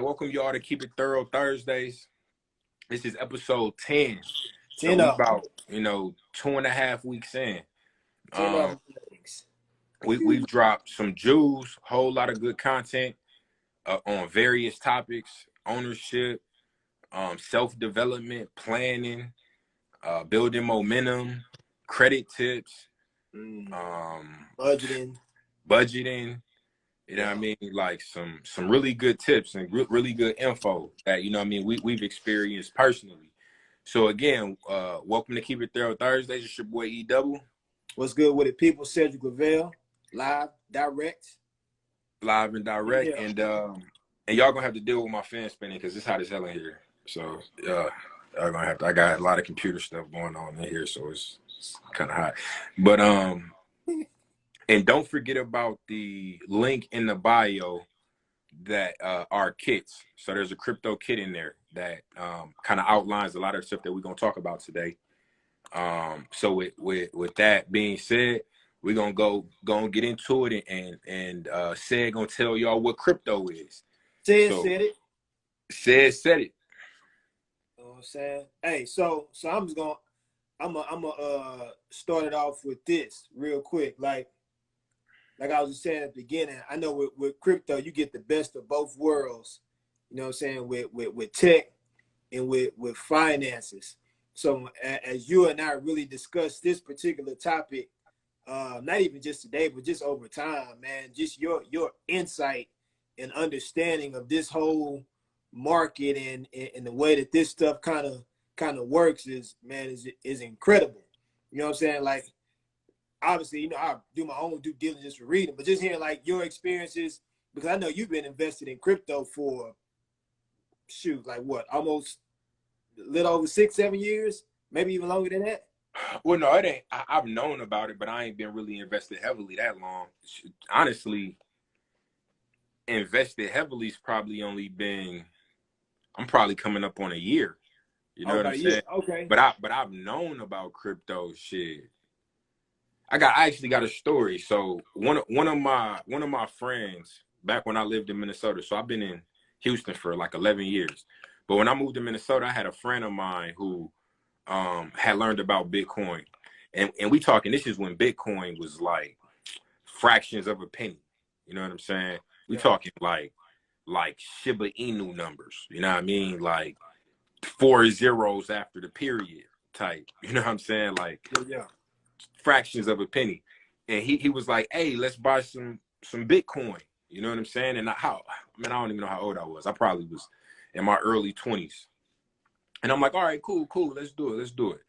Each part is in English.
Welcome y'all to Keep It Thorough Thursdays. This is episode 10. So 10 we up. about, 2.5 weeks in. 10 up. We've dropped some jewels, whole lot of good content on various topics, ownership, self-development, planning, building momentum, credit tips, budgeting. You know what I mean? Like some really good tips and really good info that, we've experienced personally. So again, welcome to Keep It Thorough Thursdays. It's your boy E10. What's good with it, people? Cedric Lavelle, live, direct. And y'all gonna have to deal with my fan spinning because it's hot as hell in here. So y'all gonna have to. I got a lot of computer stuff going on in here, so it's kind of hot. But and don't forget about the link in the bio that are kits. So there's a crypto kit in there that kind of outlines a lot of stuff that we're gonna talk about today. So with that being said, we're gonna go get into it and Said gonna tell y'all what crypto is. Said it. Said it. You know what I'm saying? Hey, so I'm gonna start it off with this real quick. Like I was just saying at the beginning, I know with crypto, you get the best of both worlds, you know what I'm saying, with tech and with finances. So as you and I really discussed this particular topic, not even just today, but just over time, man, just your insight and understanding of this whole market and the way that this stuff kind of works is incredible. You know what I'm saying? Like, obviously, I do my own due diligence for reading, but just hearing like your experiences, because I know you've been invested in crypto for almost a little over 6-7 years, maybe even longer than that. Well, no, it ain't. I've known about it, but I ain't been really invested heavily that long. Honestly, invested heavy's probably only been, I'm probably coming up on a year. You know what I'm saying? Okay. But I've known about crypto shit. I actually got a story. So one of my friends back when I lived in Minnesota. So I've been in Houston for like 11 years. But when I moved to Minnesota, I had a friend of mine who had learned about Bitcoin. And we talking, this is when Bitcoin was like fractions of a penny. You know what I'm saying? We talking like Shiba Inu numbers. You know what I mean? Like 4 zeros after the period type. You know what I'm saying? Like fractions of a penny. And he was like, hey, let's buy some Bitcoin. You know what I'm saying? And I don't even know how old I was. I probably was in my early 20s. And I'm like, all right, cool. Let's do it.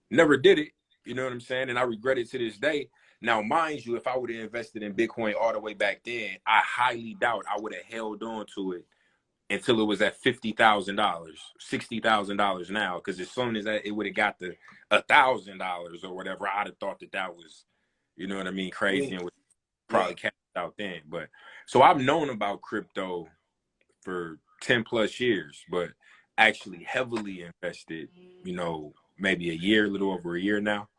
Never did it. You know what I'm saying? And I regret it to this day. Now, mind you, if I would have invested in Bitcoin all the way back then, I highly doubt I would have held on to it until it was at $50,000, $60,000 now. Because as soon as it would have got to $1,000 or whatever, I'd have thought that was, you know what I mean, crazy, and would probably cash out then. But so I've known about crypto for 10 plus years, but actually heavily invested, maybe a little over a year now.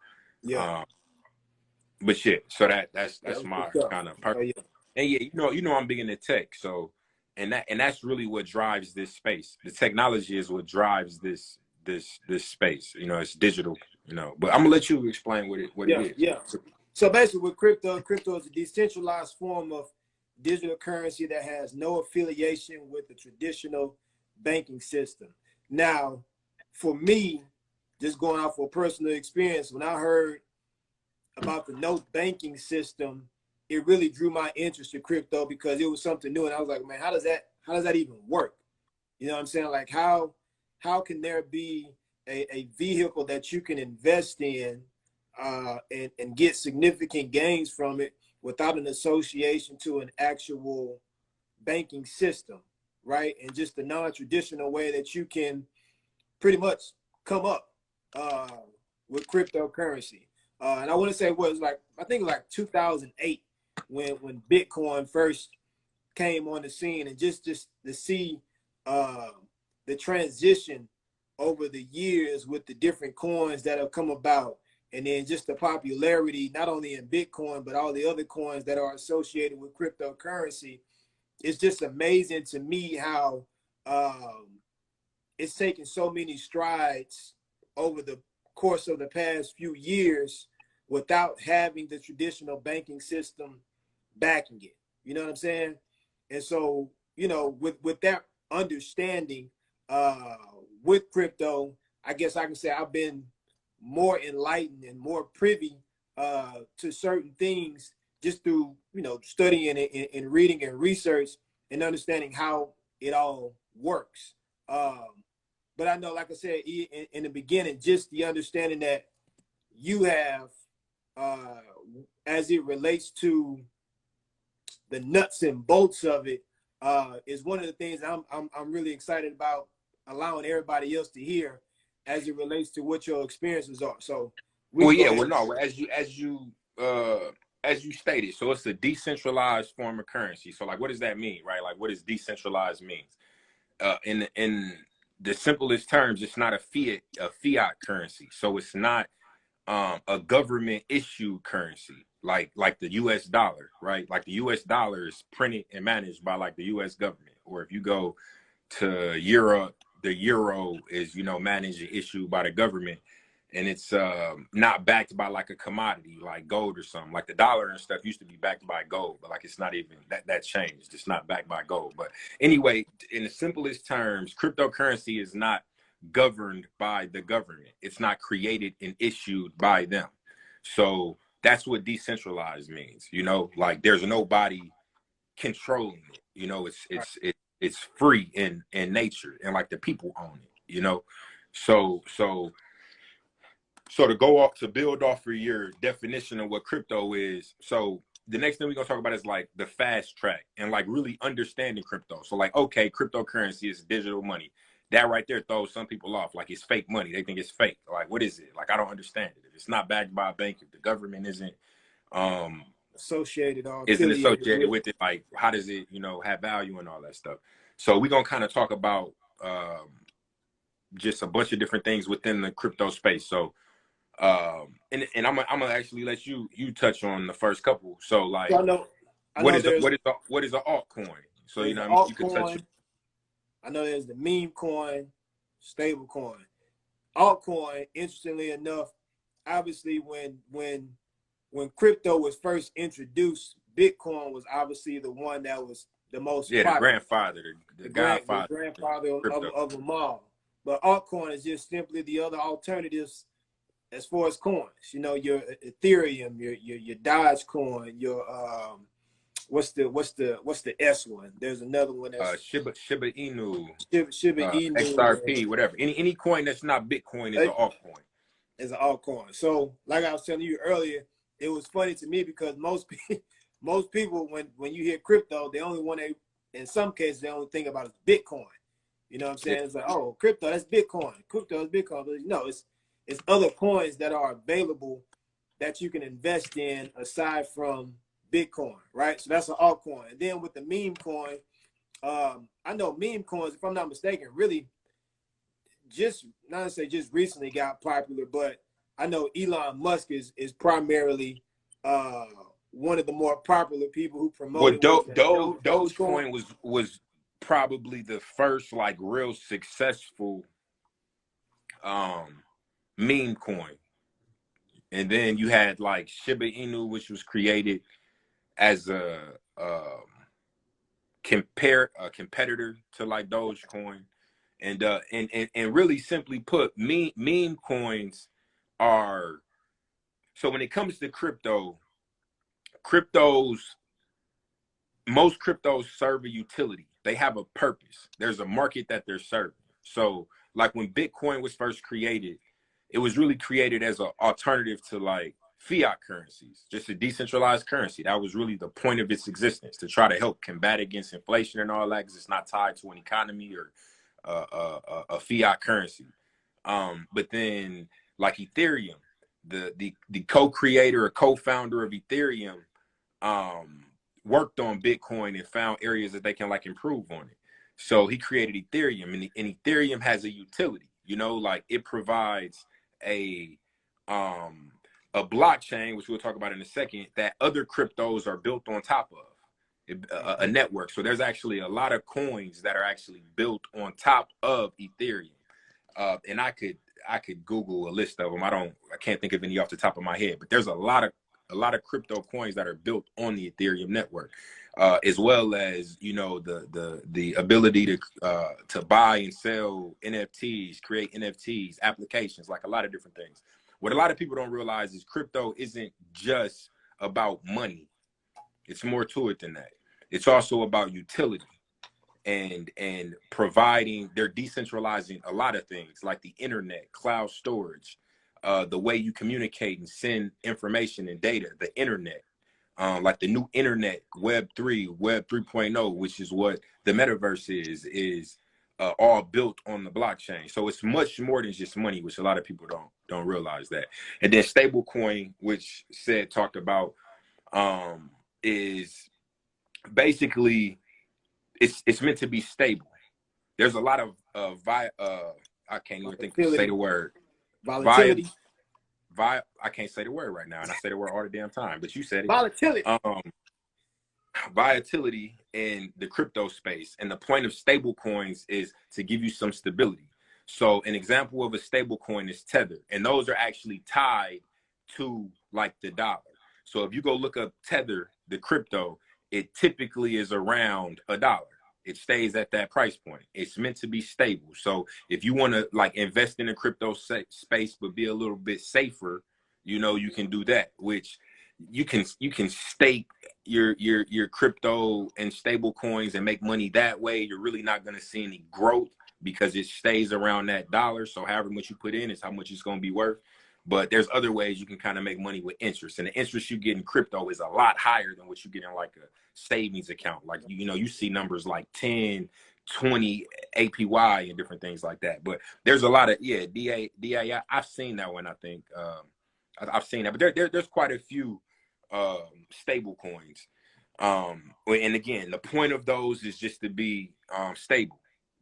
But shit, so that's my kind of purpose. And I'm big into tech, so and that's really what drives this space. The technology is what drives this space. It's digital, But I'm gonna let you explain what it is. Yeah. So basically with crypto is a decentralized form of digital currency that has no affiliation with the traditional banking system. Now, for me, just going off of personal experience, when I heard about the no banking system, it really drew my interest to crypto because it was something new. And I was like, man, how does that even work? You know what I'm saying? Like how can there be a vehicle that you can invest in and get significant gains from it without an association to an actual banking system, right? And just the non-traditional way that you can pretty much come up with cryptocurrency. And I want to say I think it was like 2008 when Bitcoin first came on the scene, and just to see the transition over the years with the different coins that have come about, and then just the popularity, not only in Bitcoin, but all the other coins that are associated with cryptocurrency. it's just amazing to me how it's taken so many strides over the course of the past few years without having the traditional banking system backing it. You know what I'm saying? And so, you know, with that understanding, uh, with crypto, I guess I can say I've been more enlightened and more privy to certain things just through, you know, studying and reading and research and understanding how it all works. But I know, like I said in the beginning, just the understanding that you have uh, as it relates to the nuts and bolts of it is one of the things I'm really excited about allowing everybody else to hear as it relates to what your experiences are. So we Well, can go yeah, ahead. well, no, as you stated, so it's a decentralized form of currency. So, like, what does that mean, right? Like, what does decentralized means? In the simplest terms, it's not a fiat currency. So it's not a government issued currency like the US dollar, right? Like the US dollar is printed and managed by like the US government. Or if you go to Europe, the euro is, managed and issued by the government, and it's not backed by like a commodity like gold or something. Like the dollar and stuff used to be backed by gold, but like it's not even that changed. It's not backed by gold. But anyway, in the simplest terms, cryptocurrency is not governed by the government. It's not created and issued by them. So that's what decentralized means. Like there's nobody controlling it. It's free in nature, and like the people own it. So to go off to build off of your definition of what crypto is, so the next thing we're gonna talk about is like the fast track and like really understanding crypto. So like, okay, cryptocurrency is digital money. That right there throws some people off. Like it's fake money. They think it's fake. Like, what is it? Like, I don't understand it. If it's not backed by a bank, if the government um Associated or isn't affiliated associated with. with it, like how does it, have value and all that stuff. So we're gonna kind of talk about just a bunch of different things within the crypto space. So and I'm gonna actually let you touch on the first couple. So So like, I know there's what is an altcoin? So there's an what I mean, you could touch. altcoin. I know there's the meme coin, stable coin. Altcoin, interestingly enough, obviously when crypto was first introduced, Bitcoin was obviously the one that was the most Yeah, the popular, grandfather, the godfather of grandfather crypto. of them all. But altcoin is just simply the other alternatives as far as coins. You know, your Ethereum, your Dogecoin, your what's the S one? There's another one that's Shiba Inu, Shiba Inu. XRP, whatever. Any coin that's not Bitcoin is an altcoin. Is an altcoin. So, like I was telling you earlier, it was funny to me because most people when you hear crypto, they only want to, in some cases, they only think about is Bitcoin. You know what I'm Yeah. saying? It's like, oh, crypto, that's Bitcoin. Crypto is Bitcoin. But no, it's other coins that are available that you can invest in aside from Bitcoin, right? So that's an altcoin. And then with the meme coin, I know meme coins, if I'm not mistaken, really just not to say just recently got popular, but I know Elon Musk is primarily one of the more popular people who Well, promoted was that Dogecoin. Dogecoin was probably the first like real successful meme coin, and then you had like Shiba Inu, which was created as a competitor to like Dogecoin, and really simply put, meme coins are, so when it comes to cryptos, most cryptos serve a utility. They have a purpose. There's a market that they're serving. So like when Bitcoin was first created, it was really created as an alternative to like fiat currencies, just a decentralized currency. That was really the point of its existence, to try to help combat against inflation and all that, because it's not tied to an economy or a fiat currency. But then like Ethereum, the co-creator or co-founder of Ethereum worked on Bitcoin and found areas that they can like improve on it. So he created Ethereum, and Ethereum has a utility, like it provides a blockchain, which we'll talk about in a second, that other cryptos are built on top of. a network. So there's actually a lot of coins that are actually built on top of Ethereum. And I could Google a list of them. I can't think of any off the top of my head, but there's a lot of crypto coins that are built on the Ethereum network, as well as, you know, the ability to buy and sell NFTs, create NFTs, applications, like a lot of different things. What a lot of people don't realize is crypto isn't just about money. It's more to it than that. It's also about utility and providing. They're decentralizing a lot of things like the internet, cloud storage, the way you communicate and send information and data, the internet, like the new internet, Web 3, Web 3.0, which is what the metaverse is all built on the blockchain. So it's much more than just money, which a lot of people don't realize that. And then stablecoin, which talked about, is basically it's meant to be stable. There's a lot of I can't even say the word volatility. I can't say the word right now, and I say the word all the damn time, but you said it. Volatility. Volatility in the crypto space, and the point of stable coins is to give you some stability. So an example of a stable coin is Tether, and those are actually tied to like the dollar. So if you go look up Tether, the crypto, it typically is around $1. It stays at that price point. It's meant to be stable. So if you want to like invest in a crypto space but be a little bit safer, you know, you can do that, which you can stake your crypto and stable coins and make money that way. You're really not going to see any growth because it stays around that dollar. So however much you put in is how much it's going to be worth. But there's other ways you can kind of make money with interest, and the interest you get in crypto is a lot higher than what you get in like a savings account. Like, you know, you see numbers like 10, 20 APY and different things like that. But there's a lot of DAI. I've seen that one. I think I've seen that, but there's quite a few stable coins. And again, the point of those is just to be stable,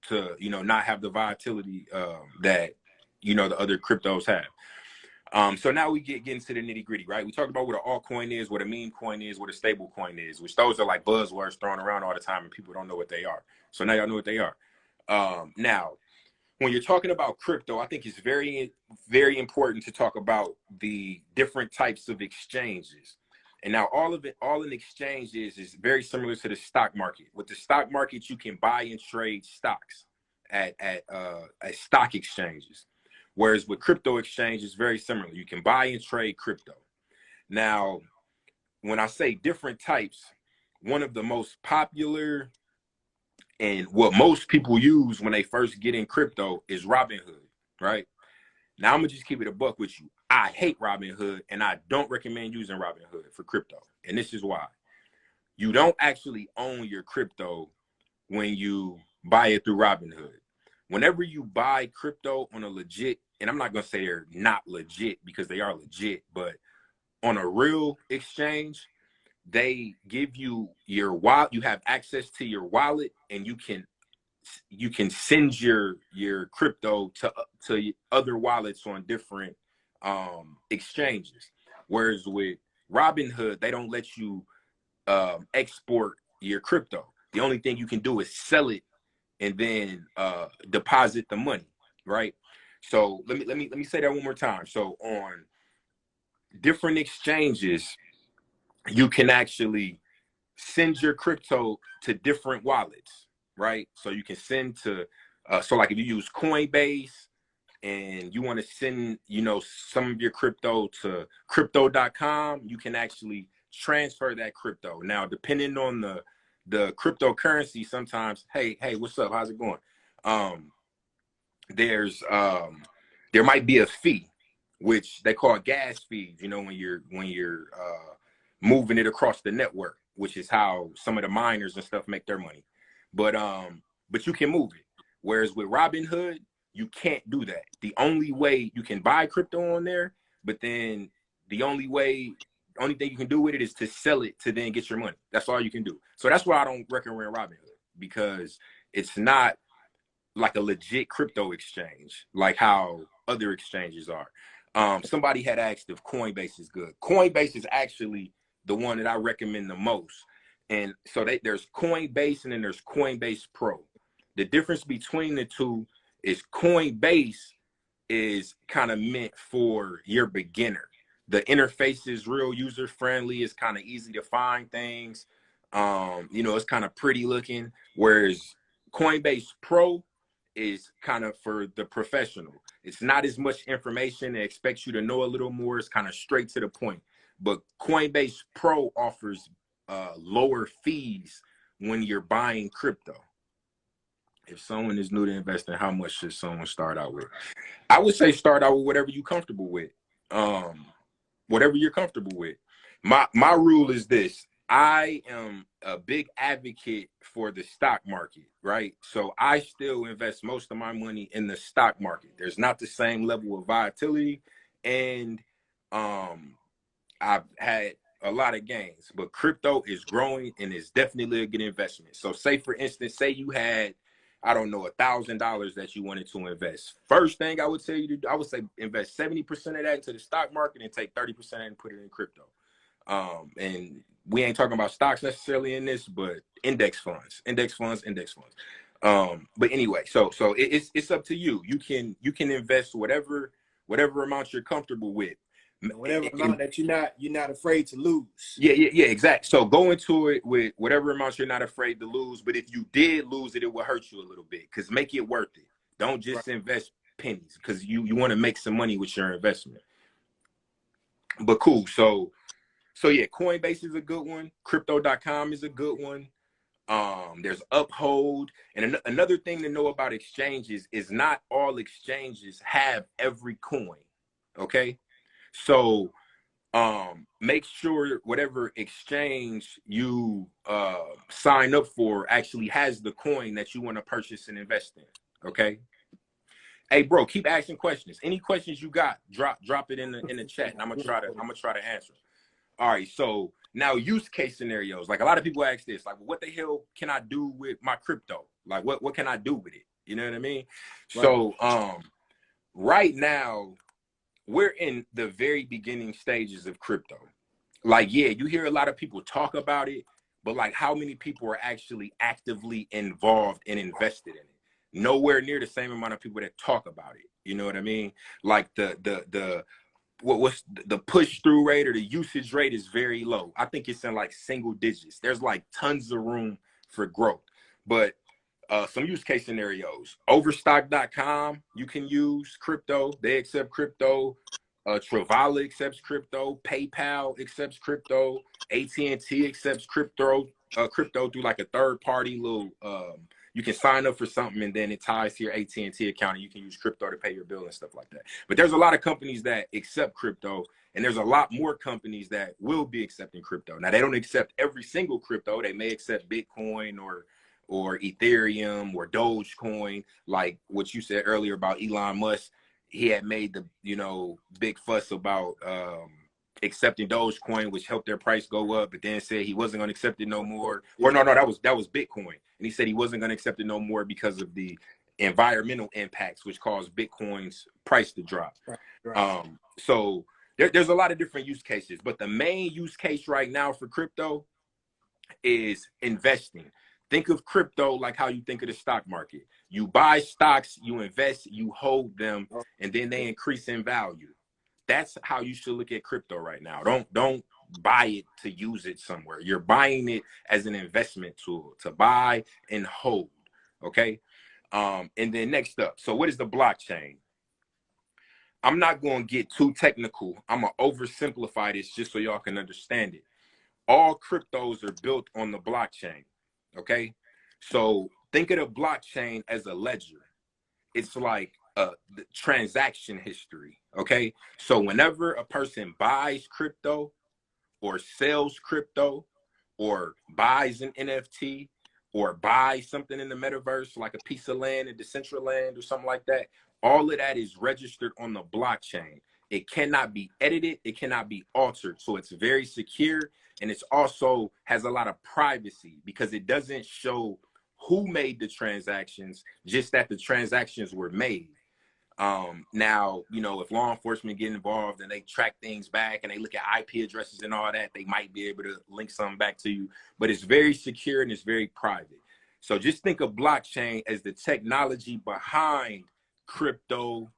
to, you know, not have the volatility that, you know, the other cryptos have. So now we get into the nitty gritty, right? We talked about what an altcoin is, what a meme coin is, what a stable coin is, which those are like buzzwords thrown around all the time and people don't know what they are. So now y'all know what they are. Now, when you're talking about crypto, I think it's very, very important to talk about the different types of exchanges. And now all an exchange is very similar to the stock market. With the stock market, you can buy and trade stocks at stock exchanges. Whereas with crypto exchange, it's very similar. You can buy and trade crypto. Now, when I say different types, one of the most popular and what most people use when they first get in crypto is Robinhood, right? Now, I'm going to just keep it a buck with you. I hate Robinhood, and I don't recommend using Robinhood for crypto. And this is why. You don't actually own your crypto when you buy it through Robinhood. Whenever you buy crypto on a legit, and I'm not going to say they're not legit because they are legit, but on a real exchange, they give you your wallet. You have access to your wallet, and you can send your crypto to other wallets on different exchanges. Whereas with Robinhood, they don't let you export your crypto. The only thing you can do is sell it and then deposit the money, right? So let me say that one more time. So on different exchanges, you can actually send your crypto to different wallets, right? So you can send to so like if you use Coinbase and you want to send, you know, some of your crypto to crypto.com, you can actually transfer that crypto. Now, depending on the cryptocurrency, sometimes, hey, what's up? How's it going? There might be a fee, which they call gas fees, you know, when you're moving it across the network, which is how some of the miners and stuff make their money. But you can move it. Whereas with Robinhood, you can't do that. The only way you can buy crypto on there, but then the only thing you can do with it is to sell it to then get your money. That's all you can do. So that's why I don't recommend Robinhood, because it's not like a legit crypto exchange like how other exchanges are. Somebody had asked if Coinbase is good. Coinbase is actually the one that I recommend the most, And so there's Coinbase and then there's Coinbase Pro. The difference between the two is Coinbase is kind of meant for your beginner. The interface is real user friendly. It's kind of easy to find things. You know, it's kind of pretty looking. Whereas Coinbase Pro is kind of for the professional. It's not as much information. It expects you to know a little more. It's kind of straight to the point. But Coinbase Pro offers lower fees when you're buying crypto. If someone is new to investing, how much should someone start out with? I would say start out with whatever you're comfortable with. Whatever you're comfortable with. My rule is this. I am a big advocate for the stock market, right? So I still invest most of my money in the stock market. There's not the same level of volatility, and I've had a lot of gains, but crypto is growing and is definitely a good investment. So say for instance, say you had, I don't know, $1,000 that you wanted to invest. First thing I would tell you to do, I would say invest 70% of that into the stock market and take 30% and put it in crypto. And we ain't talking about stocks necessarily in this, but index funds. But anyway, so it's up to you. You can invest whatever amount you're comfortable with. Whatever amount that you're not afraid to lose. Yeah, exactly. So go into it with whatever amount you're not afraid to lose. But if you did lose it, it will hurt you a little bit, because make it worth it. Don't just invest pennies, because you want to make some money with your investment. But cool. So yeah, Coinbase is a good one. Crypto.com is a good one. There's Uphold. And another thing to know about exchanges is not all exchanges have every coin. Okay. So make sure whatever exchange you sign up for actually has the coin that you want to purchase and invest in. Okay. Hey bro, keep asking questions. Any questions you got, drop it in the chat, and I'm gonna try to answer. All right, so now use case scenarios. Like a lot of people ask this, like, what the hell can I do with my crypto? Like what can I do with it? You know what I mean? Right. So right now we're in the very beginning stages of crypto. Like, yeah, you hear a lot of people talk about it, but like how many people are actually actively involved and invested in it? Nowhere near the same amount of people that talk about it. You know what I mean? Like what's the push through rate or the usage rate is very low. I think it's in like single digits. There's like tons of room for growth. But some use case scenarios. Overstock.com, you can use crypto. They accept crypto. Travala accepts crypto. PayPal accepts crypto. AT&T accepts crypto. Crypto through like a third party little. You can sign up for something and then it ties to your AT&T account and you can use crypto to pay your bill and stuff like that. But there's a lot of companies that accept crypto, and there's a lot more companies that will be accepting crypto. Now they don't accept every single crypto. They may accept Bitcoin or Ethereum or Dogecoin, like what you said earlier about Elon Musk. He had made the big fuss about accepting Dogecoin, which helped their price go up, but then said he wasn't going to accept it no more. Or no, that was Bitcoin, and he said he wasn't going to accept it no more because of the environmental impacts, which caused Bitcoin's price to drop. Right. So there's a lot of different use cases, but the main use case right now for crypto is investing. Think of crypto like how you think of the stock market. You buy stocks, you invest, you hold them, and then they increase in value. That's how you should look at crypto right now. Don't buy it to use it somewhere. You're buying it as an investment tool to buy and hold. Okay. And then next up, so what is the blockchain? I'm not going to get too technical. I'm going to oversimplify this just so y'all can understand it. All cryptos are built on the blockchain. Okay. So think of the blockchain as a ledger. It's like the transaction history. Okay. So whenever a person buys crypto or sells crypto or buys an NFT or buys something in the metaverse, like a piece of land in Decentraland or something like that, all of that is registered on the blockchain. It cannot be edited. It cannot be altered. So it's very secure. And it's also has a lot of privacy because it doesn't show who made the transactions, just that the transactions were made. Now, you know, if law enforcement get involved and they track things back and they look at IP addresses and all that, they might be able to link something back to you, but it's very secure and it's very private. So just think of blockchain as the technology behind crypto,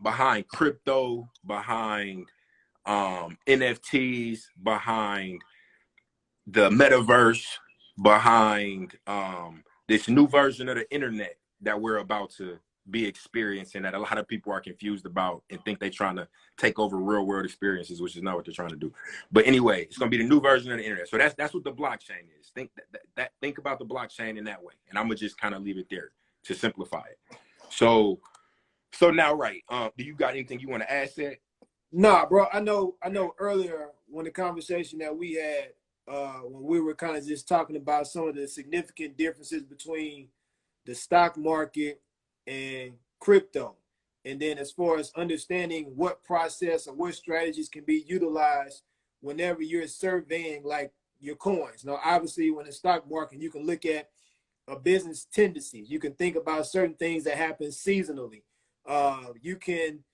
behind NFTs, behind the metaverse, behind this new version of the internet that we're about to be experiencing, that a lot of people are confused about and think they're trying to take over real world experiences, which is not what they're trying to do. But anyway, it's going to be the new version of the internet. So that's what the blockchain is. Think about the blockchain in that way, and I'm gonna just kind of leave it there to simplify it. So now, right? Do you got anything you want to add, Seth? Nah, bro. I know earlier when the conversation that we had, when we were kind of just talking about some of the significant differences between the stock market and crypto. And then as far as understanding what process or what strategies can be utilized whenever you're surveying like your coins. Now, obviously, when the stock market, you can look at a business tendencies. You can think about certain things that happen seasonally. You can,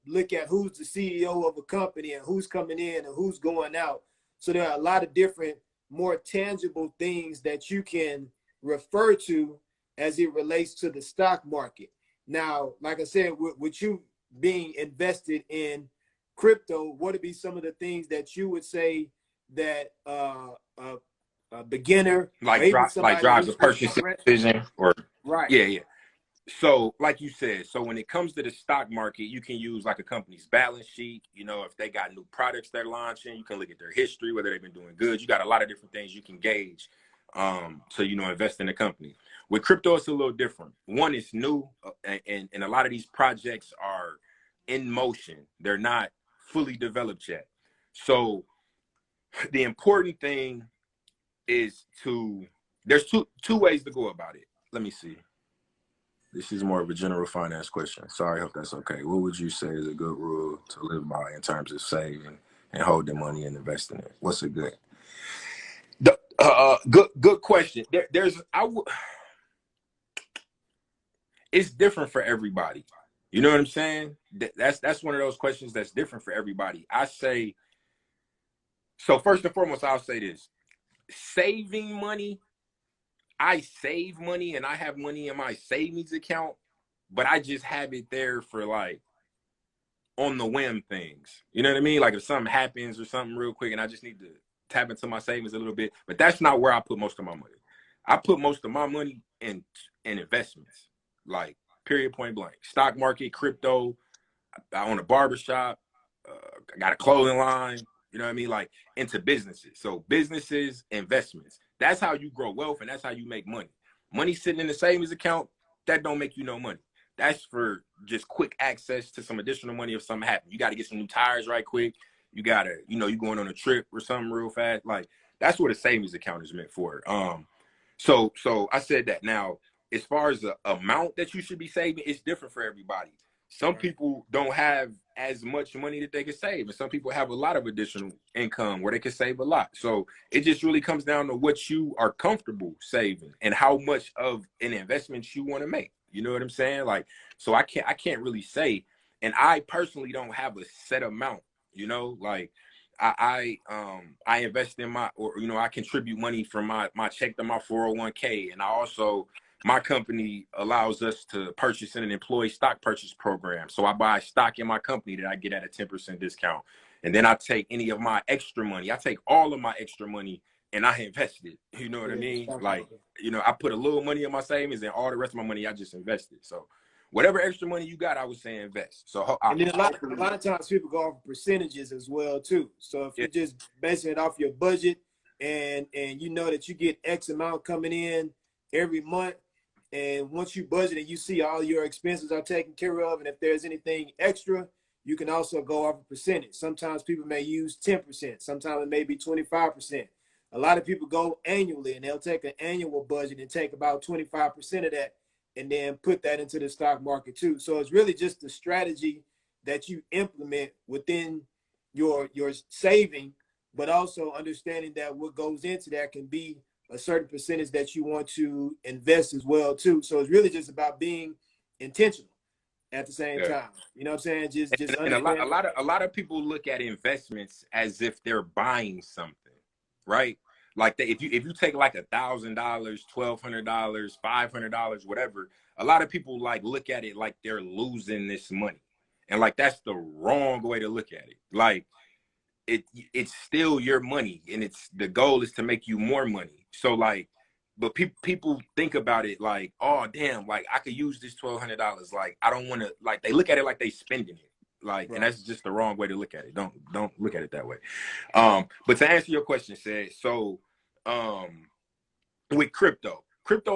look at who's the CEO of a company and who's coming in and who's going out. So there are a lot of different, more tangible things that you can refer to as it relates to the stock market. Now, like I said, with you being invested in crypto, what would be some of the things that you would say that a beginner, or even somebody drives a who's more purchasing progressive? decision, or Right. yeah. So like you said, so when it comes to the stock market, you can use like a company's balance sheet. You know, if they got new products they're launching, you can look at their history, whether they've been doing good. You got a lot of different things you can gauge, so invest in the company. With crypto, it's a little different. One, is new, and a lot of these projects are in motion. They're not fully developed yet. So the important thing is there's two ways to go about it. Let me see. This is more of a general finance question. Sorry, I hope that's okay. What would you say is a good rule to live by in terms of saving and holding money and investing it? What's a good? Good question. It's different for everybody. You know what I'm saying? That's one of those questions that's different for everybody. I say, so first and foremost, I'll say this: saving money. I save money and I have money in my savings account, but I just have it there for like on the whim things. You know what I mean? Like if something happens or something real quick and I just need to tap into my savings a little bit, but that's not where I put most of my money. I put most of my money in investments, like period, point blank. Stock market, crypto. I own a barbershop. I got a clothing line. You know what I mean? Like into businesses. So businesses, investments. That's how you grow wealth and that's how you make money. Money sitting in the savings account, that don't make you no money. That's for just quick access to some additional money if something happens. You got to get some new tires right quick. You got to, you going on a trip or something real fast. Like that's what a savings account is meant for. So I said that. Now, as far as the amount that you should be saving, it's different for everybody. Some people don't have as much money that they can save, and some people have a lot of additional income where they can save a lot. So it just really comes down to what you are comfortable saving and how much of an investment you want to make. You know what I'm saying? Like, so I can't really say, and I personally don't have a set amount. Like I invest in I contribute money from my check to my 401k, and I also, my company allows us to purchase in an employee stock purchase program. So I buy stock in my company that I get at a 10% discount. And then I take any of my extra money. I take all of my extra money and I invest it. You know what I mean? Like, I put a little money in my savings and all the rest of my money, I just invested. So whatever extra money you got, I would say invest. So And then a lot of times people go off percentages as well too. So if you're just basing it off your budget and you know that you get X amount coming in every month, and once you budget and you see all your expenses are taken care of, and if there's anything extra, you can also go off a percentage. Sometimes people may use 10%. Sometimes it may be 25%. A lot of people go annually and they'll take an annual budget and take about 25% of that and then put that into the stock market too. So it's really just the strategy that you implement within your saving, but also understanding that what goes into that can be a certain percentage that you want to invest as well too. So it's really just about being intentional at the same Yeah. time. You know what I'm saying? Just And understand. a lot of people look at investments as if they're buying something, right? Like if you take like $1,000, $1,200, $500, whatever, a lot of people like look at it like they're losing this money, and like that's the wrong way to look at it. Like it's still your money, and it's the goal is to make you more money. So like, but people think about it like, oh damn, like I could use this $1,200. Like I don't want to, like they look at it like they spending it. Like, and Right. that's just the wrong way to look at it. Don't look at it that way. But to answer your question, said so with crypto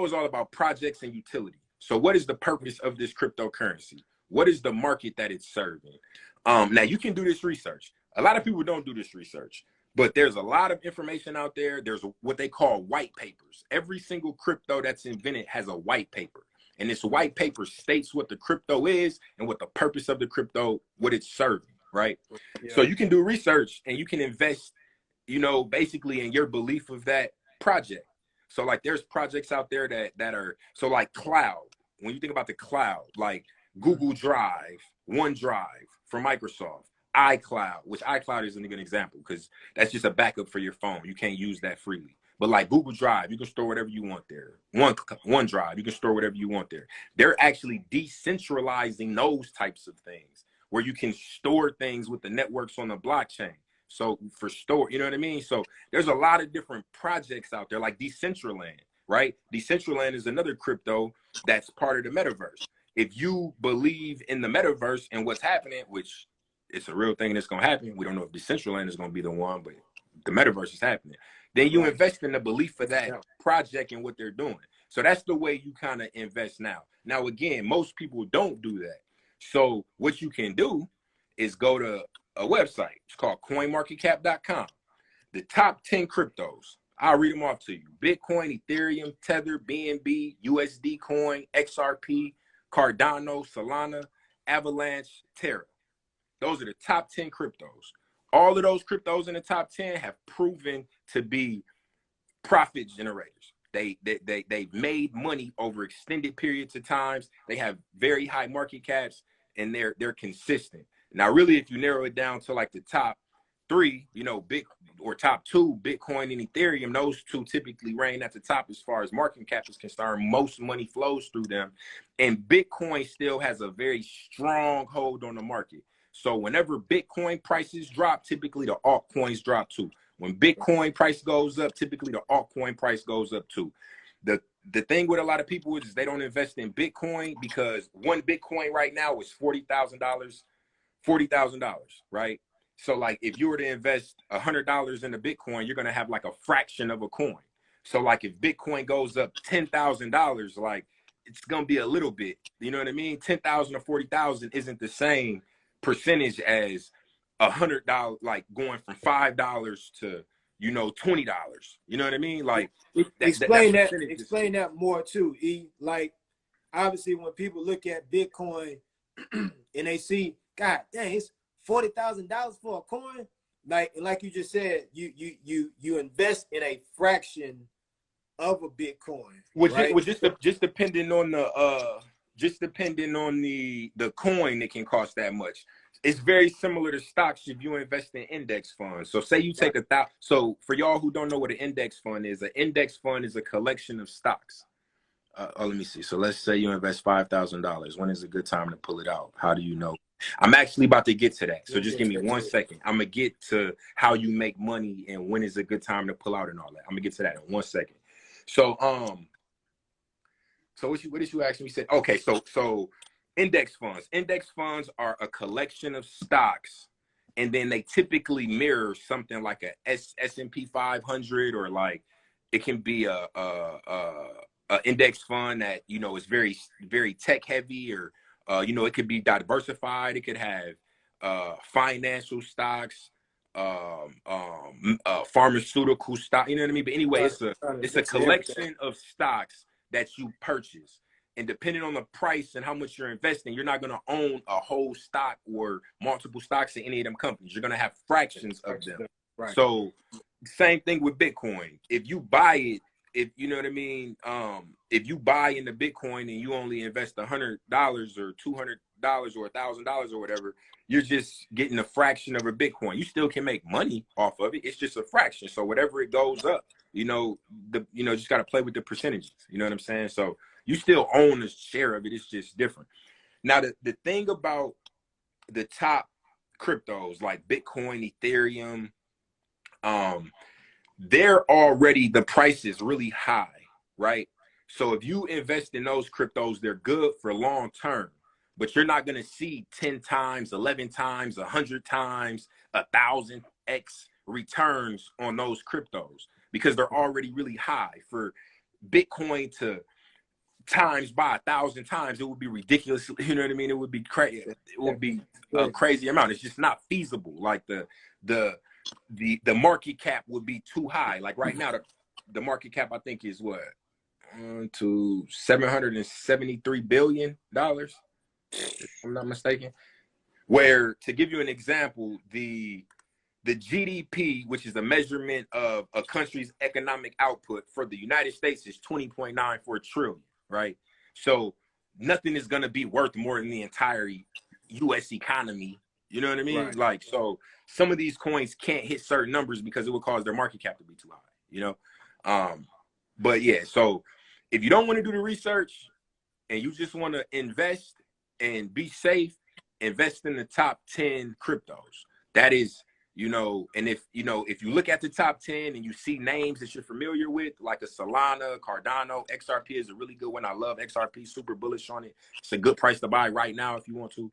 is all about projects and utility. So what is the purpose of this cryptocurrency? What is the market that it's serving? Now you can do this research. A lot of people don't do this research, but there's a lot of information out there. There's what they call white papers. Every single crypto that's invented has a white paper. And this white paper states what the crypto is and what the purpose of the crypto, what it's serving, right? Yeah. So you can do research and you can invest, basically in your belief of that project. So like there's projects out there that are, so like cloud, when you think about the cloud, like Google Drive, OneDrive for Microsoft, iCloud, which iCloud isn't a good example because that's just a backup for your phone. You can't use that freely. But like Google Drive, you can store whatever you want there. OneDrive, you can store whatever you want there. They're actually decentralizing those types of things where you can store things with the networks on the blockchain. So for store, you know what I mean? So there's a lot of different projects out there like Decentraland, right? Decentraland is another crypto that's part of the metaverse. If you believe in the metaverse and what's happening, which it's a real thing that's going to happen. We don't know if Decentraland is going to be the one, but the metaverse is happening. Then you invest in the belief of that project and what they're doing. So that's the way you kind of invest now. Now, again, most people don't do that. So what you can do is go to a website. It's called coinmarketcap.com. The top 10 cryptos. I'll read them off to you. Bitcoin, Ethereum, Tether, BNB, USD Coin, XRP, Cardano, Solana, Avalanche, Terra. Those are the top 10 cryptos. All of those cryptos in the top 10 have proven to be profit generators. They've made money over extended periods of times. They have very high market caps, and they're consistent. Now, really, if you narrow it down to like the top three, top two, Bitcoin and Ethereum, those two typically reign at the top as far as market cap is concerned. Most money flows through them, and Bitcoin still has a very strong hold on the market. So whenever Bitcoin prices drop, typically the altcoins drop too. When Bitcoin price goes up, typically the altcoin price goes up too. The thing with a lot of people is they don't invest in Bitcoin because one Bitcoin right now is $40,000, right? So like if you were to invest $100 in a Bitcoin, you're gonna have like a fraction of a coin. So like if Bitcoin goes up $10,000, like it's gonna be a little bit. You know what I mean? 10,000 or 40,000 isn't the same percentage as $100, like going from $5 to $20. You know what I mean? Like explain that more too. Like obviously when people look at Bitcoin and they see, God dang, it's $40,000 for a coin. Like you just said, you invest in a fraction of a Bitcoin, right? Just depending on the coin, it can cost that much. It's very similar to stocks if you invest in index funds. So say you take so for y'all who don't know what an index fund is a collection of stocks. Let me see. So let's say you invest $5,000. When is a good time to pull it out? How do you know? I'm actually about to get to that. So just give me 1 second. I'm gonna get to how you make money and when is a good time to pull out and all that. I'm gonna get to that in 1 second. So what did you ask me? Said okay. So index funds. Index funds are a collection of stocks, and then they typically mirror something like a S&P 500, or like it can be a index fund that is very very tech heavy, or it could be diversified. It could have financial stocks, pharmaceutical stock. You know what I mean? But anyway, it's a collection of stocks that you purchase. And depending on the price and how much you're investing, you're not going to own a whole stock or multiple stocks in any of them companies. You're going to have fractions of them. Right. So same thing with Bitcoin. If you buy it if you know what I mean, if you buy into Bitcoin and you only invest $100 or $200 or $1,000 or whatever, you're just getting a fraction of a Bitcoin. You still can make money off of it. It's just a fraction. So whatever it goes up, just got to play with the percentages. You know what I'm saying? So you still own a share of it. It's just different. Now, the thing about the top cryptos like Bitcoin, Ethereum, they're already, the price is really high, right? So if you invest in those cryptos, they're good for long term, but you're not going to see 10 times, 11 times, 100 times, 1,000x returns on those cryptos because they're already really high. For Bitcoin to times by 1,000 times, it would be ridiculous. You know what I mean? It would be crazy. It would be a crazy amount. It's just not feasible. Like the market cap would be too high. Like right now, the market cap I think is what, to $773 billion, if I'm not mistaken. Where, to give you an example, the GDP, which is the measurement of a country's economic output for the United States, is 20.94 trillion, right? So nothing is going to be worth more than the entire U.S. economy. You know what I mean? Right. Like, so some of these coins can't hit certain numbers because it would cause their market cap to be too high, you know? But yeah, so if you don't want to do the research and you just want to invest and be safe, invest in the top 10 cryptos. That is, and if you look at the top 10 and you see names that you're familiar with, like a Solana, Cardano, XRP is a really good one. I love XRP, super bullish on it. It's a good price to buy right now if you want to.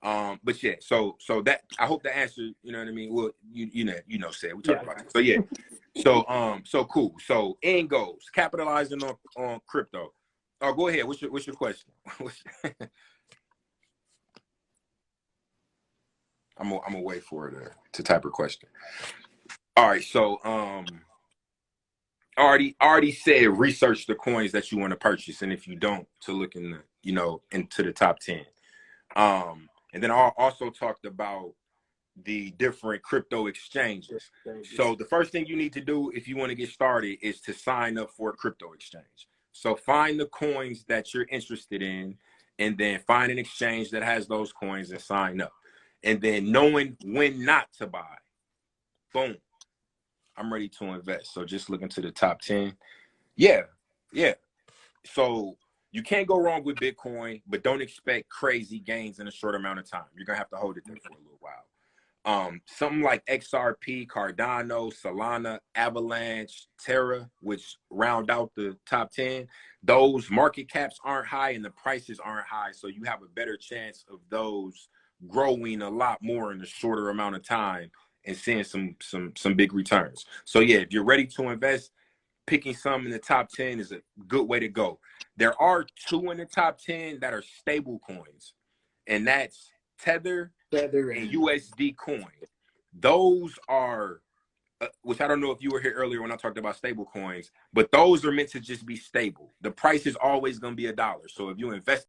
But yeah, so that, I hope the answer, you know what I mean? Well, said we talked about it. So yeah. So cool. So end goals, capitalizing on crypto. Oh, go ahead. What's your question? I'm gonna wait for it to type her question. All right. So already said research the coins that you want to purchase, and if you don't, to look in into the top 10. And then I also talked about the different crypto exchanges. So the first thing you need to do if you want to get started is to sign up for a crypto exchange. So find the coins that you're interested in, and then find an exchange that has those coins and sign up. And then knowing when not to buy. Boom. I'm ready to invest. So just look into the top 10. Yeah. So you can't go wrong with Bitcoin, but don't expect crazy gains in a short amount of time. You're going to have to hold it there for a little while. Something like XRP, Cardano, Solana, Avalanche, Terra, which round out the top 10, those market caps aren't high and the prices aren't high. So you have a better chance of those growing a lot more in a shorter amount of time and seeing some big returns. So yeah, if you're ready to invest, picking some in the top 10 is a good way to go. There are 2 in the top 10 that are stable coins, and that's Tether and USD coin. Those are, which I don't know if you were here earlier when I talked about stable coins, but those are meant to just be stable. The price is always going to be $1. So if you invest